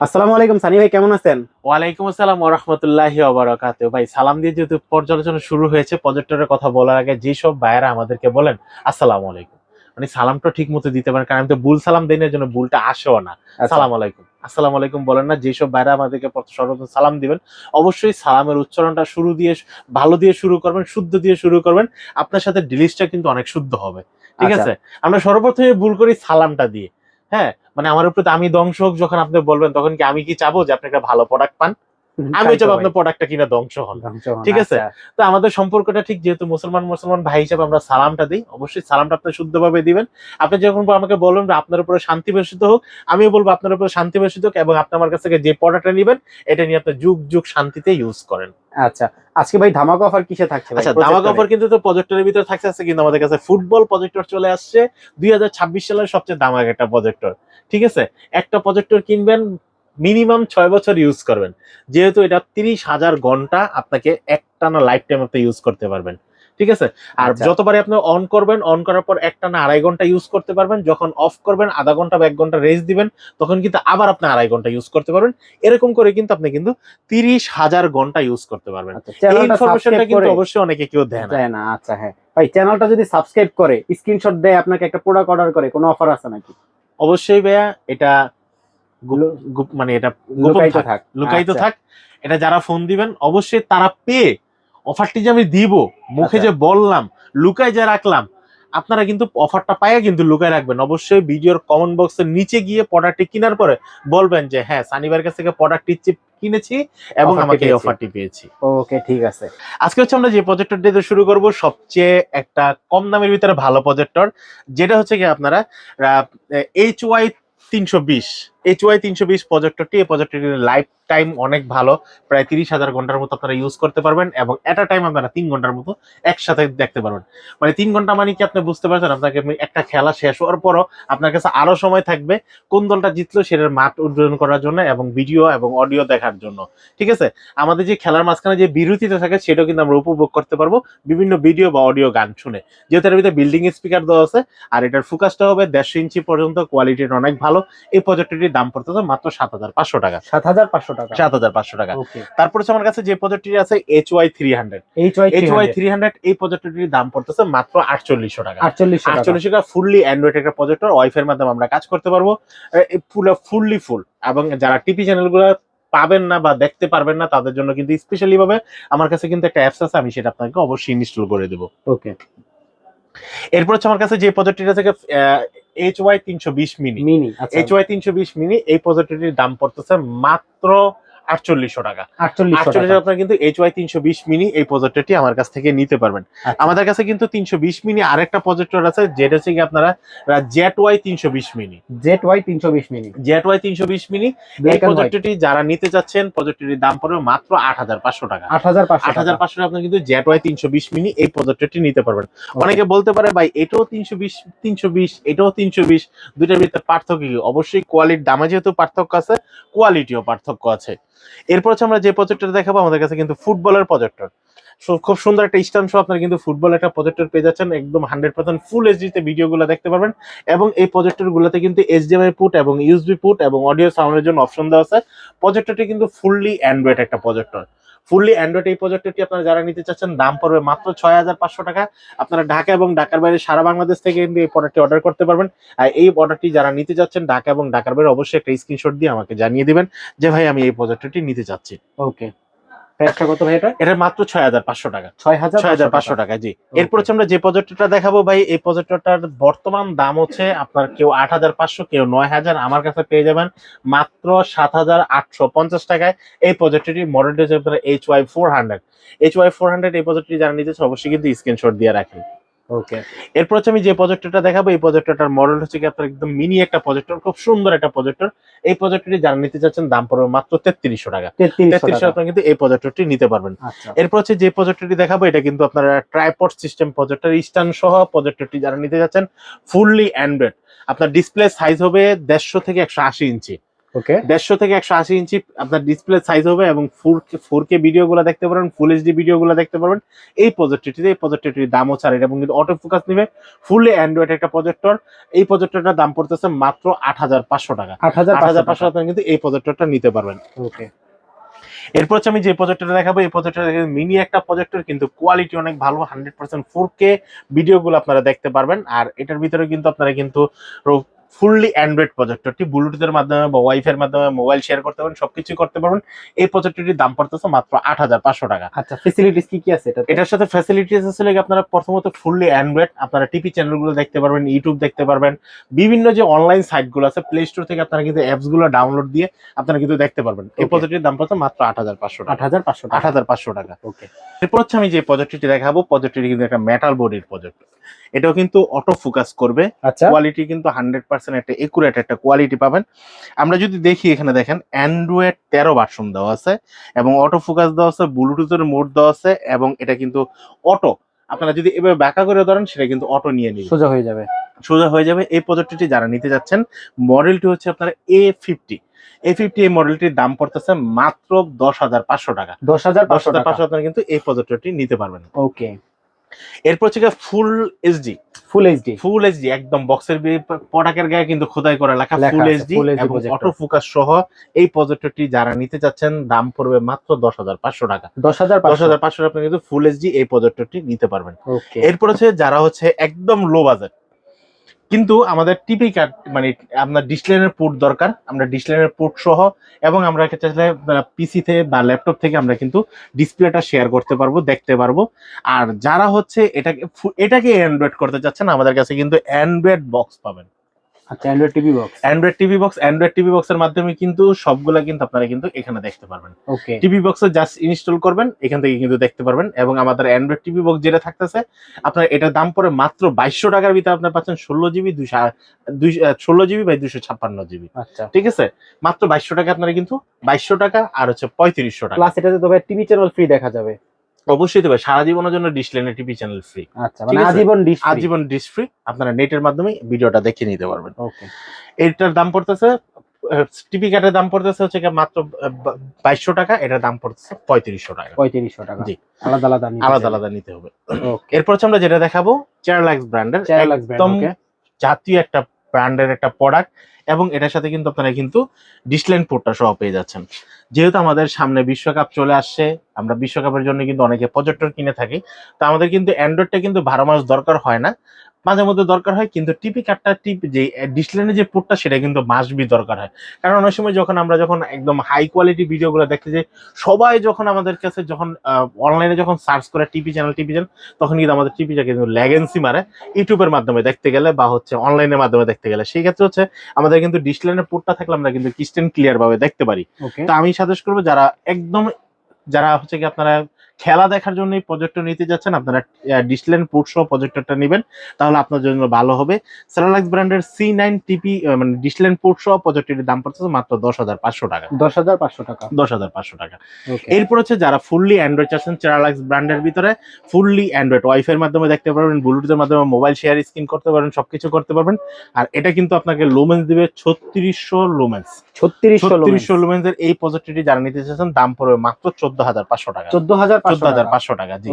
আসসালামু আলাইকুম সানি ভাই, কেমন আছেন? ওয়ালাইকুম আসসালাম ওয়া রাহমাতুল্লাহি ওয়া বারাকাতুহু। ভাই সালাম দিয়ে যেহেতু পর্যালোচনা শুরু হয়েছে, প্রজেক্টরের কথা বলার আগে যেসব ভাইয়েরা আমাদেরকে বলেন আসসালামু আলাইকুম, মানে সালামটা ঠিক মতো দিতে পারেন, কারণ আমি তো ভুল সালাম দেই না, এর জন্য ভুলটা আসেও না। আচ্ছা। সালাম আলাইকুম, আসসালামু আলাইকুম বলেন না। যেসব ভাইয়েরা আমাদেরকে সর্বপ্রথম সালাম দিবেন, অবশ্যই সালামের উচ্চারণটা শুরু দিয়ে ভালো দিয়ে শুরু করবেন, শুদ্ধ দিয়ে শুরু করবেন। আপনার সাথে ডিলিশটা কিন্তু অনেক শুদ্ধ হবে, ঠিক আচ্ছা। আছে? আমরা সর্বপ্রথমে ভুল করি সালামটা দিয়ে। হ্যাঁ, মানে আমার উপরে তো আমি ধ্বংস হোক যখন আপনি বলবেন, তখন কি আমি কি চাবো যে আপনি একটা ভালো প্রোডাক্ট পান? আমি তাই তো চাবো ভাই। আপনার প্রোডাক্টটা কিনা ধ্বংস হন। ধ্বংস হন। ঠিক আছে? আচ্ছা। তো আমাদের সম্পর্কটা ঠিক, যেহেতু মুসলমান মুসলমান ভাই হিসেবে আমরা সালামটা দিই, অবশ্যই সালামটা আপনি শুদ্ধভাবে দিবেন। আপনি যখন আমাকে বলবেন যে আপনার উপরে শান্তি বর্ষিত হোক, আমিও বলবো আপনার উপরে শান্তি বর্ষিত হোক, এবং আপনি আমার কাছ থেকে যে প্রোডাক্টটা নিবেন এটা নিয়ে আপনি যুগ যুগ শান্তিতে ইউজ করেন। আচ্ছা, আজকে ভাই ধামাকা অফার কিসে থাকছে ভাই? আচ্ছা, ধামাকা প্রজেক্টরে? অফার কিন্তু তো প্রজেক্টরের ভিতরে থাকছে, আছে কিন্তু আমাদের কাছে ফুটবল প্রজেক্টর চলে আসছে। 2026 সালের সবচেয়ে দামাক একটা প্রজেক্টর। ঠিক আছে? একটা প্রজেক্টর কিনবেন, মিনিমাম 6 বছর ইউজ করবেন। যেহেতু এটা 30,000 ঘন্টা আপনাকে একটানা লাইফ টাইম আপনি ইউজ করতে পারবেন। ঠিক আছে? আর আচ্ছা। যতবারই আপনি অন করবেন, অন করার পর একটানা 2.5 ঘন্টা ইউজ করতে পারবেন। যখন অফ করবেন, আধা ঘন্টা বা 1 ঘন্টা রেস্ট দিবেন, তখন কিন্তু আবার আপনি 2.5 ঘন্টা ইউজ করতে পারবেন। এরকম করে কিন্তু আপনি কিন্তু 30,000 ঘন্টা ইউজ করতে পারবেন। আচ্ছা, এই চ্যানেলটা ইনফরমেশনটা সাবস্ক্রাইব কিন্তু করে অবশ্যই অনেকে কেউ দেয় না। দেয় না। আচ্ছা, হ্যাঁ ভাই, চ্যানেলটা যদি সাবস্ক্রাইব করে স্ক্রিনশট দেয় আপনাকে একটা প্রোডাক্ট অর্ডার করে, কোনো অফার আছে নাকি? অবশ্যই ভাইয়া, এটা লু- মানে এটা গোপন লুকায়িত থাক, থাক। লুকায়িত আচ্ছা। থাক। এটা যারা ফোন দিবেন অবশ্যই তারা পেয়ে, অফারটি যে আমি দিব, মুখে আচ্ছা। যে বললাম, লুকায় যে রাখলাম, আপনারা কিন্তু অফারটা পাইয়া কিন্তু লুকায় রাখবেন। অবশ্যই ভিডিওর কমেন্ট বক্সের নিচে গিয়ে প্রোডাক্টটি কেনার পরে বলবেন যে হ্যাঁ, সানিবার কাছ থেকে প্রোডাক্টটি কিনেছি এবং অফারটি আমাকে এই পেয়েছি। অফারটি পেয়েছি। ওকে, ঠিক আছে। আজকে হচ্ছে আমরা যে প্রজেক্টর দিয়ে শুরু করব, সবচেয়ে একটা কম দামের ভিতরে ভালো প্রজেক্টর, যেটা হচ্ছে কি আপনারা HY 320, HY 320 প্রজেক্টরটি। এই প্রজেক্টরটির লাইফ টাইম অনেক ভালো, প্রায় 30,000 ঘন্টার মতো আপনারা ইউজ করতে পারবেন, এবং এট আ টাইম আপনারা 3 ঘন্টার মতো একসাথে দেখতে পারবেন। মানে 3 ঘন্টা মানে কি আপনি বুঝতে পারছেন, আপনাকে একটা খেলা শেষ হওয়ার পরও আপনার কাছে আরো সময় থাকবে কোন দলটা জিতলো সেটার মাঠ উন্নয়ন করার জন্য, এবং ভিডিও এবং অডিও দেখার জন্য। ঠিক আছে? আমাদের যে খেলার মাঝখানে যে বিরতিতে থাকে সেটাও কিন্তু আমরা উপভোগ করতে পারবো বিভিন্ন ভিডিও বা অডিও গান শুনে, যেহেতু এর ভিতরে বিল্ডিং স্পিকার দেওয়া আছে। আর এটার ফোকাসটা হবে 150 ইঞ্চি পর্যন্ত, কোয়ালিটির অনেক ভালো। এই প্রজেক্টরটির দাম পড়তেছে মাত্র 7,500 টাকা। 7,500 টাকা। 7,500 টাকা। ওকে। তারপর হচ্ছে আমার কাছে যে প্রজেক্টরটি আছে HY 300, HY HY 300। 300, এই প্রজেক্টরটির দাম পড়তেছে মাত্র 4,800 টাকা। 4800 টাকা। 4,800 টাকা, ফুললি অ্যান্ড্রয়েড একটা প্রজেক্টর, ওয়াইফাই এর মাধ্যমে আমরা কাজ করতে পারবো। Fully full. এবং যারা টিভি চ্যানেলগুলো পাবেন না বা দেখতে পারবেন না, তাদের জন্য কিন্তু স্পেশালি ভাবে আমার কাছে কিন্তু একটা অ্যাপস আছে, আমি সেটা আপনাকে অবশ্যই ইনস্টল করে দেবো। ওকে। এরপর হচ্ছে আমার কাছে যে প্রজেক্টরটা থেকে HY 320 মিনি, মিনি। আচ্ছা। HY 320 মিনি, এই প্রজেক্টরটির দাম পড়তেছে মাত্র 4,800 টাকা। 4800 48 টাকা। আপনারা কিন্তু HY 320 মিনি এই প্রজেক্টরটি আমার কাছ থেকে নিতে পারবেন। আচ্ছা। আমাদের কাছে কিন্তু 320 মিনি আরেকটা প্রজেক্টর আছে, যেটা হচ্ছে কি আপনারা ZY 320 mini, ZY 320 mini. ZY 320 mini. এই ব্ল্যাক এন্ড হোয়াইট। প্রজেক্টরটি যারা নিতে চাচ্ছেন, প্রজেক্টরটির দাম পড়বে মাত্র 8,500 টাকা। 8,500 টাকা। 8,500 আপনি কিন্তু ZY 320 মিনি এই প্রজেক্টরটি নিতে পারবেন। ওকে। অনেকে বলতে পারে ভাই এটাও 320, এটাও 320, দুইটার ভিতরে পার্থক্য কি? অবশ্যই কোয়ালিটির দামে যেহেতু পার্থক্য আছে, কোয়ালিটিও পার্থক্য আছে। এরপর হচ্ছে আমরা যে প্রজেক্টর দেখাবো, আমাদের কাছে কিন্তু ফুটবলের প্রজেক্টর। খুব সুন্দর একটা স্ট্যান্ড সহ আপনারা কিন্তু ফুটবল একটা প্রজেক্টর পেয়ে যাচ্ছেন, একদম 100% ফুল এইচডি তে ভিডিওগুলো দেখতে পারবেন। এবং এই প্রজেক্টর গুলোতে কিন্তু এইচডিএমআই পুট এবং ইউএসবি পুট এবং অডিও সাউন্ডের জন্য অপশন দেওয়া আছে। প্রজেক্টরটি কিন্তু ফুললি অ্যান্ড্রয়েড একটা প্রজেক্টর, ফুললি অ্যান্ড্রয়েড। এই প্রজেক্টরটি আপনারা যারা নিতে চাচ্ছেন, দাম পড়বে মাত্র 6,500 টাকা। আপনারা ঢাকা এবং ঢাকার বাইরে সারা বাংলাদেশ থেকে কিন্তু এই প্রোডাক্টটি অর্ডার করতে পারবেন। আর এই অর্ডারটি যারা নিতে যাচ্ছেন ঢাকা এবং ঢাকার বাইরে, অবশ্যই একটা স্ক্রিনশট দিয়ে আমাকে জানিয়ে দিবেন যে ভাই আমি এই প্রজেক্টরটি নিতে চাচ্ছি। ওকে। প্রাইসটা কত ভাই এটা? এটা মাত্র 6,500 টাকা। 6,500 6,500 টাকা। টাকা, জি। এরপর ওকে। হচ্ছে আমরা যে প্রজেক্টরটা দেখাবো ভাই, এই প্রজেক্টরটার বর্তমান দাম হচ্ছে আপনার কেউ 8,500, কেউ 9,000, আমার কাছে পেয়ে যাবেন মাত্র 7,850 টাকায়। এই প্রজেক্টরটির মডেলটি হচ্ছে আপনার HY 400। HY 400 এই প্রজেক্টরটি যারা নিতেছে অবশ্যই কিন্তু স্ক্রিনশট দিয়ে রাখেন। ওকে। এরপর হচ্ছে আমি যে প্রজেক্টরটা দেখাবো, এই প্রজেক্টরটার মডেল হচ্ছে কি আপনার একদম মিনি একটা প্রজেক্টর, খুব সুন্দর একটা প্রজেক্টর। এই প্রজেক্টরটি যারা নিতে চাচ্ছেন, দাম পড়বে মাত্র 3,300 টাকা। 3,300 3,300 টাকা। আপনারা কিন্তু এই প্রজেক্টরটি নিতে পারবেন। আচ্ছা। এরপর হচ্ছে যে প্রজেক্টরটি দেখাবো, এটা কিন্তু আপনারা ট্রাইপড সিস্টেম প্রজেক্টর, স্ট্যান্ড সহ প্রজেক্টরটি যারা নিতে যাচ্ছেন, ফুললি অ্যান্ড্রয়েড। আপনার ডিসপ্লে সাইজ হবে 150 থেকে 180 ইঞ্চি। ওকে 150 থেকে 180 ইঞ্চি আপনার ডিসপ্লে সাইজ হবে এবং 4K ভিডিও গুলো দেখতে পারবেন, ফুল এইচডি ভিডিও গুলো দেখতে পারবেন এই প্রজেক্টরটির দামও ছাড় এবং কিন্তু অটো ফোকাস নিবে, ফুললি অ্যান্ড্রয়েড একটা প্রজেক্টর। এই প্রজেক্টরটার দাম পড়তেছে মাত্র 8500 টাকা। 8500 টাকা কিন্তু এই প্রজেক্টরটা নিতে পারবেন। ওকে এরপর হচ্ছে আমি যে প্রজেক্টরটা দেখাবো, এই প্রজেক্টর মিনি একটা প্রজেক্টর, কিন্তু কোয়ালিটি অনেক ভালো, 100% 4K ভিডিওগুলো আপনারা দেখতে পারবেন। আর এটার ভিতরে কিন্তু আপনারা কিন্তু ফুললি অ্যান্ড্রয়েড প্রজেক্টরটি ব্লুটুথের মাধ্যমে বা ওয়াইফাই এর মাধ্যমে মোবাইল শেয়ার করতে পারবেন, সবকিছু করতে পারবেন। এই প্রজেক্টরটির দাম পড়তেছে মাত্র 8500 টাকা। আচ্ছা, ফ্যাসিলিটিস কি কি আছে এটা? এটার সাথে ফ্যাসিলিটিস আছে আপনারা প্রথমত ফুললি অ্যান্ড্রয়েড, আপনারা টিভি চ্যানেলগুলো দেখতে পারবেন, ইউটিউব দেখতে পারবেন, বিভিন্ন যে অনলাইন সাইটগুলো আছে প্লে স্টোর থেকে আপনারা কিন্তু অ্যাপস গুলো ডাউনলোড দিয়ে আপনারা কিন্তু দেখতে পারবেন। এই প্রজেক্টটির দাম পড়ছে মাত্র 8500 টাকা। 8500 টাকা। ওকে, এরপর হচ্ছে আমি যে প্রজেক্টটি দেখাবো, প্রজেক্টটি কিন্তু একটা মেটাল বডির প্রজেক্টর। এটাও কিন্তু অটো ফোকাস করবে, আচ্ছা কোয়ালিটি কিন্তু 100% একটা একুরেট একটা কোয়ালিটি পাবেন। আমরা যদি দেখি এখানে দেখেন অ্যান্ড্রয়েড 13 ভার্সন দেওয়া আছে এবং অটো ফোকাস দেওয়া আছে, ব্লুটুথের মোড দেওয়া আছে এবং এটা কিন্তু অটো, আপনারা যদি এভাবে ব্যাকা করে ধরেন সেটা কিন্তু অটো নিয়ে নিবে, সোজা হয়ে যাবে। এই প্রজেক্টরটি যারা নিতে যাচ্ছেন, মডেলটি হচ্ছে আপনার A50 এই মডেলটির দাম পড়তেছে মাত্র 10500 টাকা। 10500 আপনারা কিন্তু এই প্রজেক্টরটি নিতে পারবেন। ওকে, এরপর হচ্ছে ফুল এইচডি একদম বক্সের পটাকের গায়ে কিন্তু খোদাই করা লেখা ফুল এইচডি এবং অটো ফোকাস সহ এই প্রজেক্টরটি যারা নিতে চাচ্ছেন দাম পড়বে মাত্র 10500 টাকা। 10500 আপনি কিন্তু ফুল এইচডি এই প্রজেক্টরটি নিতে পারবেন। এরপর হচ্ছে যারা হচ্ছে একদম লো বাজেট কিন্তু আমাদের টিপি কার্ড মানে আপনার ডিসপ্লেনের পোর্ট দরকার, আমরা ডিসপ্লেনের পোর্ট সহ এবং আমরা চাইলে পিসি থেকে বা ল্যাপটপ থেকে আমরা কিন্তু ডিসপ্লেটা শেয়ার করতে পারবো, দেখতে পারবো। আর যারা হচ্ছে এটাকে অ্যান্ড্রয়েড করতে চাচ্ছেন, আমাদের কাছে কিন্তু অ্যান্ড্রয়েড বক্স পাবেন। আচ্ছা, অ্যান্ড্রয়েড টিভি বক্সের মাধ্যমে কিন্তু সবগুলা কিন্তু আপনারা কিন্তু এখানে দেখতে পারবেন। ওকে, টিভি বক্সে জাস্ট ইনস্টল করবেন, এখান থেকে কিন্তু দেখতে পারবেন। এবং আমাদের অ্যান্ড্রয়েড টিভি বক্স যেটা থাকতেছে আপনার এটার দাম পড়ে মাত্র 2200 টাকার ভিতরে আপনারা পাচ্ছেন 16 জিবি বাই 256 জিবি। আচ্ছা, ঠিক আছে, মাত্র 2200 টাকা আপনারা কিন্তু 2200 টাকা আর হচ্ছে 3500 টাকা। প্লাস এটাতে তো ভাই টিভি চ্যানেল ফ্রি দেখা যাবে। অবশ্যই দেবে, সারা জীবনের জন্য ডিসপ্লে টিভি চ্যানেল ফ্রি। আচ্ছা, মানে আজীবন ডিশ ফ্রি, আপনারা নেটের মাধ্যমে ভিডিওটা দেখে নিতে পারবেন। ওকে, এটার দাম পড়তেছে টিভি কার্ডের দাম পড়তেছে হচ্ছে মাত্র 2200 টাকা, এটার দাম পড়তেছে 3500 টাকা। 3500 টাকা। জি, আলাদা আলাদা নিতে হবে। এরপর হচ্ছে আমরা যেটা দেখাবো চেয়ারলাক্স ব্র্যান্ডের, একদম জাতীয় একটা ব্র্যান্ডের একটা প্রোডাক্ট এবং এটার সাথে কিন্তু আপনারা কিন্তু ডিসপ্লে পোর্টটা সহ পেয়ে যাচ্ছেন। যেহেতু আমাদের সামনে বিশ্বকাপ চলে আসছে, আমরা বিশ্বকাপের জন্য কিন্তু অনেকে প্রজেক্টর কিনে থাকি, তো আমাদের কিন্তু অ্যান্ড্রয়েডটা কিন্তু 12 মাস দরকার হয় না, মাঝে মধ্যে দরকার হয়, কিন্তু টিপি কার্ডটা যে ডিসপ্লেনের যে পোর্টটা সেটা কিন্তু মাস্ট বি দরকার হয়। কারণ অনেক সময় আমরা যখন একদম হাই কোয়ালিটি ভিডিওগুলো দেখতে যাই, সবাই যখন আমাদের কাছে যখন অনলাইনে যখন সার্চ করে টিভি চ্যানেল তখন কিন্তু আমাদের টিভিটা কিন্তু ল্যাগেন্সি মারে ইউটিউবের মাধ্যমে দেখতে গেলে বা হচ্ছে অনলাইনের মাধ্যমে দেখতে গেলে। সেই ক্ষেত্রে হচ্ছে আমাদের কিন্তু ডিসপ্লেনের পোর্টটা থাকলে আমরা কিন্তু ক্রিস্টেন ক্লিয়ার ভাবে দেখতে পারি। তো আমি সাজেস্ট করবো যারা হচ্ছে কি আপনারা খেলা দেখার জন্য এই প্রজেক্টর নিতে যাচ্ছেন, আপনারা ডিসপ্লে পোর্ট সহ প্রজেক্টরটা নেবেন, তাহলে আপনার জন্য ভালো হবে। সেরালাক্স ব্র্যান্ডের C9 টিপি মানে ডিসপ্লে পোর্ট সহ প্রজেক্টরের দাম পড়ছে মাত্র 10500 টাকা। 10500 টাকা। এরপর হচ্ছে যারা ফুললি অ্যান্ড্রয়েড চাচ্ছেন, সেরালাক্স ব্র্যান্ডের ভিতরে ফুললি অ্যান্ড্রয়েড ওয়াইফাই এর মাধ্যমে দেখতে পারবেন, ব্লুটুথের মাধ্যমে মোবাইল শেয়ার স্ক্রিন করতে পারবেন, সবকিছু করতে পারবেন। আর এটা কিন্তু আপনাকে লুমেন্স দিবে 3600 লুমেন্স। 3600 লুমেন্সের এই প্রজেক্টরটি যারা নিতে চাচ্ছেন দাম পড়বে মাত্র 14500 টাকা। 14500 টাকা। জি,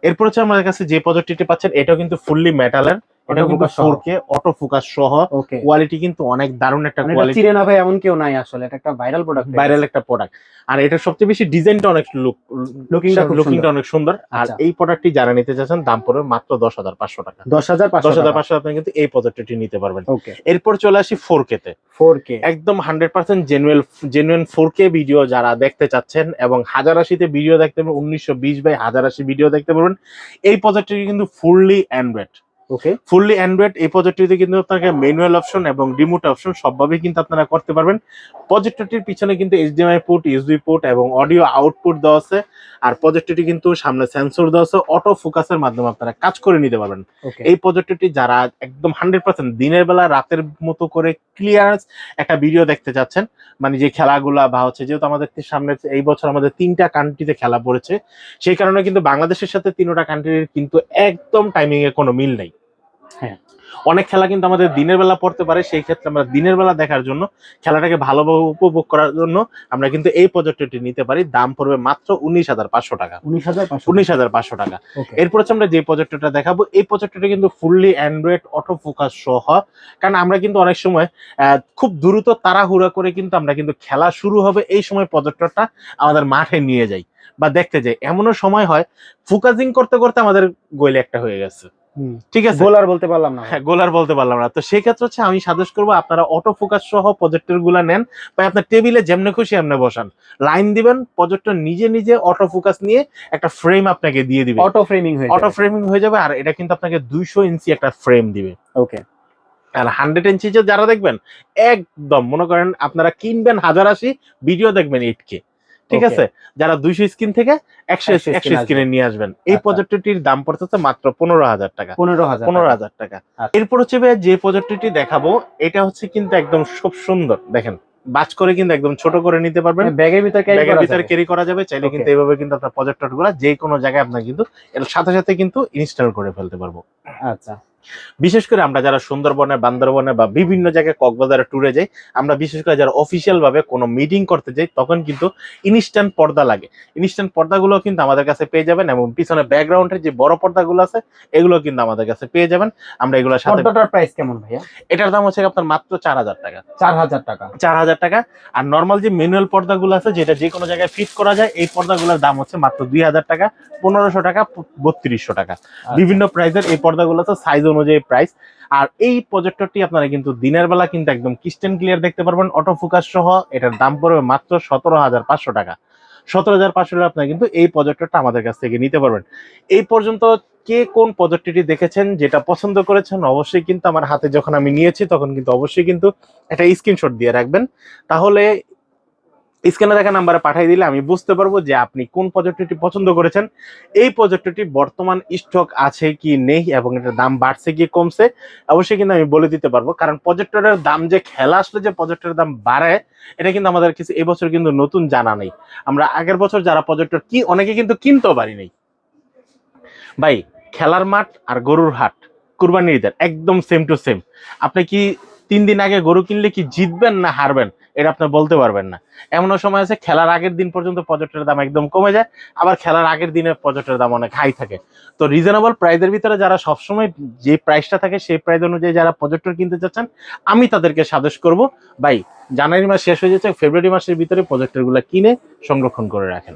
এরপর হচ্ছে আমাদের কাছে যে প্রজেক্টরটি পাচ্ছেন এটাও কিন্তু ফুললি মেটালের, এটা কিন্তু 4K অটো ফোকাস সহ, কোয়ালিটি কিন্তু অনেক দারুণ একটা কোয়ালিটি। চিনে না ভাই এমন কেউ নাই, আসলে এটা একটা ভাইরাল একটা প্রোডাক্ট। আর এটা সবচেয়ে বেশি ডিজাইনটা অনেক লুকিংটা অনেক সুন্দর। আর এই প্রোডাক্টটি যারা নিতে চাচ্ছেন দাম পড়বে মাত্র 10500 টাকা। 10500 আপনি কিন্তু এই প্রজেক্টরটি নিতে পারবেন। এরপর চলে আসি 4K তে। 4K একদম 100% জেনুইন 4K ভিডিও যারা দেখতে চাচ্ছেন এবং 1080 তে ভিডিও দেখতে পারবেন, 1920 বাই 1080 ভিডিও দেখতে পারবেন, এই প্রজেক্টরটি কিন্তু ফুললি অ্যান্ড্রয়েড। ফুললি অ্যান্ড্রয়েড এই প্রজেক্টরটিতে কিন্তু আপনাকে ম্যানুয়াল অপশন এবং রিমোট অপশন সবভাবে কিন্তু আপনারা করতে পারবেন। প্রজেক্টরটির পিছনে কিন্তু HDMI পোর্ট, USB পোর্ট এবং অডিও আউটপুট দেওয়া আছে। আর প্রজেক্টরটি কিন্তু সামনে সেন্সর দেওয়া আছে, অটো ফোকাসের মাধ্যমে আপনারা কাজ করে নিতে পারবেন। এই প্রজেক্টরটি যারা একদম 100% দিনের বেলা রাতের মতো করে ক্লিয়ারেন্স একটা ভিডিও দেখতে চাচ্ছেন, মানে যে খেলাগুলা বা হচ্ছে যেহেতু আমাদের সামনে এই বছর আমাদের 3টা কান্ট্রিতে খেলা পড়েছে, সেই কারণে কিন্তু বাংলাদেশের সাথে 3টা কান্ট্রির কিন্তু একদম টাইমিং এ কোনো মিল নেই। হ্যাঁ। অনেক খেলা কিন্তু আমাদের দিনের বেলা পড়তে পারে, সেই ক্ষেত্রে আমরা দিনের বেলা দেখার জন্য, খেলাটাকে ভালোভাবে উপভোগ করার জন্য আমরা কিন্তু এই প্রজেক্টরটি নিতে পারি। দাম পড়বে মাত্র 19,500 টাকা। 19,500 টাকা। এরপর হচ্ছে আমরা যে প্রজেক্টরটা দেখাবো, এই প্রজেক্টরটা কিন্তু ফুললি অ্যান্ড্রয়েড অটো ফোকাস সহ, কারণ আমরা কিন্তু অনেক সময় খুব দ্রুত তাড়াহুড়া করে কিন্তু আমরা কিন্তু খেলা শুরু হবে এই সময় প্রজেক্টরটা আমাদের মাঠে নিয়ে যাই বা দেখতে যাই, এমনও সময় হয় ফোকাসিং করতে করতে আমাদের গোলে একটা হয়ে গেছে, ঠিক আছে, গোলার বলতে পারলাম না। হ্যাঁ, গোলার বলতে পারলাম না। তো সেই ক্ষেত্রে হচ্ছে আমি সাজেস্ট করবো আপনারা অটো ফোকাস সহ প্রজেক্টর গুলা নেন, বা আপনার টেবিলে যেমনে খুশি এমনি বসান, লাইন দিবেন, প্রজেক্টর নিজে নিজে অটো ফোকাস নিয়ে একটা ফ্রেম আপনাকে দিয়ে দিবে, অটো ফ্রেমিং হয়ে যাবে। আর এটা কিন্তু আপনাকে 200 ইঞ্চি একটা ফ্রেম দিবে। ওকে। আর 100 ইঞ্চি যারা দেখবেন, একদম মনে করেন আপনারা কিনবেন 1080, ভিডিও দেখবেন 8K, ঠিক আছে। যারা 200 স্ক্রিন থেকে 100 স্ক্রিনে নিয়ে আসবেন, এই প্রজেক্টরটির দাম পড়তেছে মাত্র 15,000 টাকা। 15,000 টাকা। এরপর হচ্ছে যে প্রজেক্টরটি দেখাবো, এটা হচ্ছে কিন্তু একদম খুব সুন্দর, দেখেন বাজ করে কিন্তু একদম ছোট করে নিতে পারবেন, ব্যাগের ভিতরে ক্যারি করা যাবে। চাইলে কিন্তু এইভাবে কিন্তু আপনার প্রজেক্টর গুলা যে কোনো জায়গায় আপনার কিন্তু এর সাথে সাথে কিন্তু ইনস্টল করে ফেলতে পারবো। আচ্ছা। বিশেষ করে আমরা যারা সুন্দরবনে, বান্দরবনে বা বিভিন্ন জায়গায় কক্সবাজারে ট্যুরে যাই, আমরা বিশেষ করে যারা অফিসিয়াল ভাবে কোনো মিটিং করতে যাই, তখন কিন্তু ইনস্ট্যান্ট পর্দা লাগে। ইনস্ট্যান্ট পর্দাগুলো কিন্তু আমাদের কাছে পেয়ে যাবেন, এবং পিছনে ব্যাকগ্রাউন্ডের যে বড় পর্দাগুলো আছে এগুলো কিন্তু আমাদের কাছে পেয়ে যাবেন। আমরা এগুলোর সাথে, পর্দাটার প্রাইস কেমন ভাইয়া? এটার দাম হচ্ছে আপনার মাত্র 4,000 টাকা। 4,000 টাকা। 4,000 টাকা। আর নর্মাল যে ম্যানুয়াল পর্দাগুলো আছে, যেটা যে কোনো জায়গায় ফিট করা যায়, এই পর্দাগুলোর দাম হচ্ছে মাত্র 2,000 টাকা, 1,500 টাকা, 3,200 টাকা। বিভিন্ন প্রাইসের এই পর্দাগুলো আছে, সাইজ অনুযায়ী প্রাইস। আর এই প্রজেক্টরটি আপনারা কিন্তু দিনের বেলা কিন্তু একদম ক্রিস্টাল ক্লিয়ার দেখতে পারবেন, অটো ফোকাস সহ। এটার দাম পড়বে মাত্র 17,500 টাকা। 17,500 টাকা আপনারা কিন্তু এই প্রজেক্টরটা আমাদের কাছ থেকে নিতে পারবেন। এই পর্যন্ত কে কোন প্রজেক্টরটি দেখেছেন, যেটা পছন্দ করেছেন, অবশ্যই কিন্তু আমার হাতে যখন আমি নিয়েছি তখন কিন্তু অবশ্যই কিন্তু একটা স্ক্রিনশট দিয়ে রাখবেন, তাহলে স্ক্রিনে দেখা নাম্বারে পাঠিয়ে দিলে আমি বুঝতে পারবো যে আপনি কোন প্রজেক্টরটি পছন্দ করেছেন। এই প্রজেক্টরটি বর্তমান স্টক আছে কি নেই, এবং এটার দাম বাড়ছে কি কমছে, অবশ্যই কিন্তু আমি বলে দিতে পারবো। কারণ প্রজেক্টরের দাম যে খেলা আসলে যে প্রজেক্টরের দাম বাড়ায়, এটা কিন্তু আমাদের কিছু এবছর কিন্তু নতুন জানা নেই। আমরা আগের বছর যারা প্রজেক্টর অনেকে কিন্তু কিনতেও পারি নাই। ভাই, খেলার মাঠ আর গরুর হাট, কুরবানির ঈদের একদম সেম টু সেম। আপনি কি 3 দিন আগে গরু কিনলে কি জিতবেন না হারবেন, এটা আপনি বলতে পারবেন না। এমনও সময় আছে খেলার আগের দিন পর্যন্ত প্রজেক্টের দাম একদম কমে যায়, আবার খেলার আগের দিনে প্রজেক্টের দাম অনেক হাই থাকে। তো রিজনেবল প্রাইসের ভিতরে যারা সবসময় যে প্রাইসটা থাকে সেই প্রাইস অনুযায়ী যারা প্রজেক্টর কিনতে চাচ্ছেন, আমি তাদেরকে সাজেস্ট করব, ভাই জানুয়ারি মাস শেষ হয়ে যাচ্ছে, ফেব্রুয়ারি মাসের ভিতরে প্রজেক্টরগুলো কিনে সংরক্ষণ করে রাখেন।